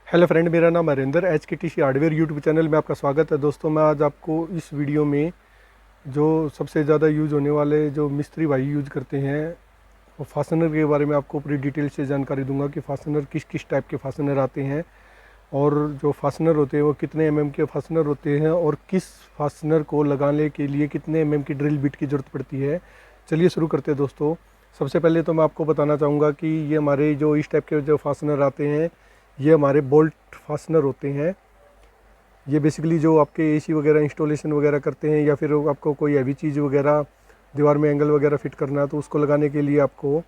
Hello friend, मेरा नाम Harinder HKTC hardware YouTube channel में आपका स्वागत है। दोस्तों, मैं आज आपको इस वीडियो में जो सबसे ज़्यादा यूज़ होने वाले जो मिस्त्री भाई यूज़ करते हैं वो फास्टनर के बारे में आपको पूरी डिटेल से जानकारी दूंगा कि फास्टनर किस किस टाइप के फास्टनर आते हैं और जो फास्टनर होते हैं वो कितने mm के फास्टनर होते हैं और किस फास्टनर को लगाने के लिए कितने mm की ड्रिल बिट की ज़रूरत पड़ती है। चलिए शुरू करते हैं दोस्तों। सबसे पहले तो मैं आपको बताना चाहूँगा कि ये हमारे जो इस टाइप के जो फास्टनर आते हैं ये हमारे बोल्ट फास्टनर होते हैं। ये बेसिकली जो आपके एसी वगैरह इंस्टॉलेशन वगैरह करते हैं या फिर आपको कोई हैवी चीज़ वगैरह दीवार में एंगल वगैरह फिट करना है तो उसको लगाने के लिए आपको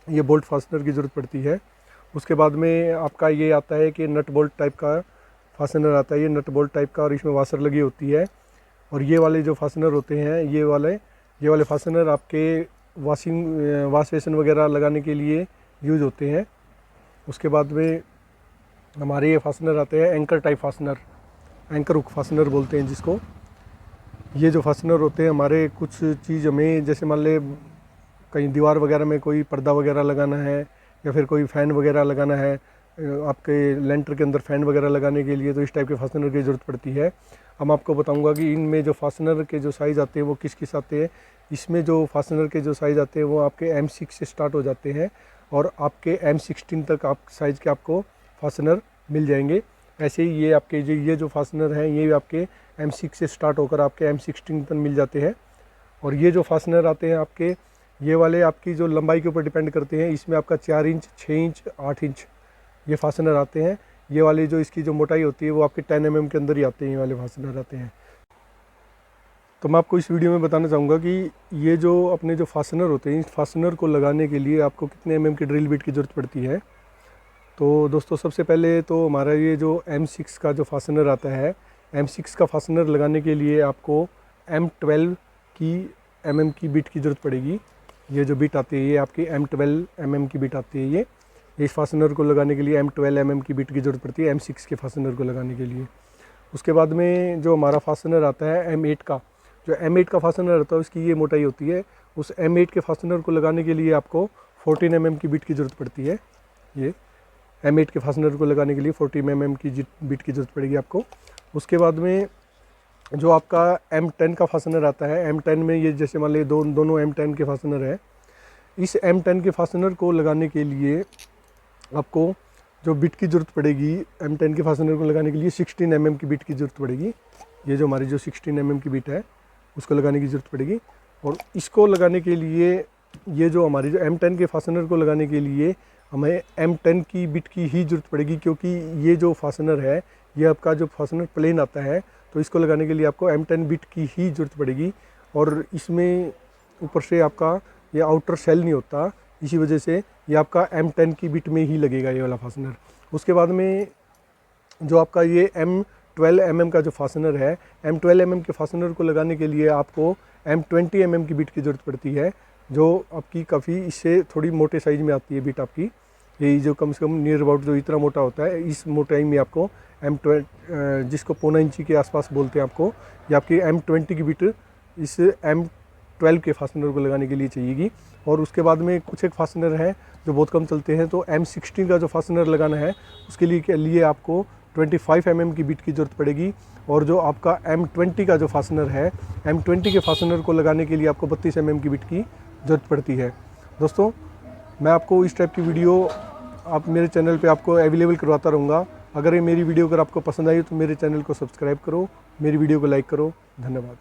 ये बोल्ट फास्टनर की ज़रूरत पड़ती है। उसके बाद में आपका ये आता है कि नट बोल्ट टाइप का फास्टनर आता है। ये नट बोल्ट टाइप का और इसमें वाशर लगी होती है। और ये वाले जो फास्टनर होते हैं ये वाले फास्टनर आपके वाश बेसिन वगैरह लगाने के लिए यूज़ होते हैं। उसके बाद में हमारे ये फास्टनर आते हैं anchor type fastener, anchor hook fastener बोलते हैं जिसको। ये जो फास्टनर होते हैं हमारे कुछ चीज़ हमें जैसे मान ले कहीं दीवार वगैरह में कोई पर्दा वगैरह लगाना है या फिर कोई फ़ैन वगैरह लगाना है, आपके लेंटर के अंदर फ़ैन वगैरह लगाने के लिए तो इस टाइप के फास्टनर की ज़रूरत पड़ती है। अब आपको बताऊंगा कि इनमें जो फास्टनर के जो साइज़ आते हैं वो किस किस आते हैं। इसमें जो फास्टनर के जो साइज़ आते हैं वो आपके M6 से स्टार्ट हो जाते हैं और आपके M16 तक आप साइज़ के आपको फास्टनर मिल जाएंगे। ऐसे ही ये आपके जो फास्टनर हैं ये आपके M6 से स्टार्ट होकर आपके M16 तक मिल जाते हैं। और ये जो फास्टनर आते हैं आपके ये वाले आपकी जो लंबाई के ऊपर डिपेंड करते हैं। इसमें आपका 4 इंच, 6 इंच, 8 इंच ये फास्टनर आते हैं। ये वाले जो इसकी जो मोटाई होती है वो आपके 10 mm के अंदर ही आते हैं, ये वाले फास्टनर आते हैं। तो मैं आपको इस वीडियो में बताना चाहूँगा कि ये जो अपने जो फास्टनर होते हैं इस फास्टनर को लगाने के लिए आपको कितने mm की ड्रिल बिट की ज़रूरत पड़ती है। तो दोस्तों, सबसे पहले तो हमारा ये जो M6 का जो फास्टनर आता है, M6 का फास्टनर लगाने के लिए आपको M12 की mm की बिट की ज़रूरत पड़ेगी। ये जो बिट आती है ये आपकी M12 mm की बिट आती है। ये इस फास्टनर को लगाने के लिए M12 mm की बिट की ज़रूरत पड़ती है M6 के फास्टनर को लगाने के लिए। उसके बाद में जो हमारा फास्टनर आता है M8 का, जो M8 का फास्टनर आता है उसकी ये मोटाई होती है। उस M8 के फास्टनर को लगाने के लिए आपको 14 mm की बिट की ज़रूरत पड़ती है। ये M8 के फास्टनर को लगाने के लिए 14 mm की बिट की ज़रूरत पड़ेगी आपको। उसके बाद में जो आपका M10 का फास्टनर आता है, M10 में ये जैसे मान लीजिए दोनों M10 के फास्टनर है। इस M10 के फास्टनर को लगाने के लिए आपको जो बिट की ज़रूरत पड़ेगी M10 के फास्टनर को लगाने के लिए 16 mm की बिट की ज़रूरत पड़ेगी। ये जो हमारी जो 16 mm की बिट है उसको लगाने की ज़रूरत पड़ेगी। और इसको लगाने के लिए ये जो हमारी जो M10 के फास्टनर को लगाने के लिए हमें M10 की बिट की ही ज़रूरत पड़ेगी, क्योंकि ये जो फास्टनर है ये आपका जो फास्टनर प्लेन आता है तो इसको लगाने के लिए आपको M10 बिट की ही ज़रूरत पड़ेगी। और इसमें ऊपर से आपका ये आउटर सेल नहीं होता, इसी वजह से ये आपका M10 की बिट में ही लगेगा ये वाला फास्टनर। उसके बाद में जो आपका ये M12 mm का जो फास्टनर है, M12 mm के फास्टनर को लगाने के लिए आपको M20 mm की बिट की ज़रूरत पड़ती है, जो आपकी काफ़ी इससे थोड़ी मोटे साइज़ में आती है बिट आपकी। यही जो कम से कम नियर अबाउट जो इतना मोटा होता है इस मोटाई में आपको M12 जिसको पौना इंची के आसपास बोलते हैं आपको, ये आपकी M20 की बिट इस M12 के फास्टनर को लगाने के लिए चाहिएगी। और उसके बाद में कुछ एक फास्टनर है जो बहुत कम चलते हैं, तो M16 का जो फास्टनर लगाना है उसके लिए आपको 25 mm की बिट की ज़रूरत पड़ेगी। और जो आपका M20 का जो फास्टनर है, M20 के फास्टनर को लगाने के लिए आपको 32 mm की बिट की ज़रूरत पड़ती है। दोस्तों, मैं आपको इस टाइप की वीडियो आप मेरे चैनल पे आपको अवेलेबल करवाता रहूँगा। अगर ये मेरी वीडियो अगर आपको पसंद आई तो मेरे चैनल को सब्सक्राइब करो, मेरी वीडियो को लाइक करो। धन्यवाद।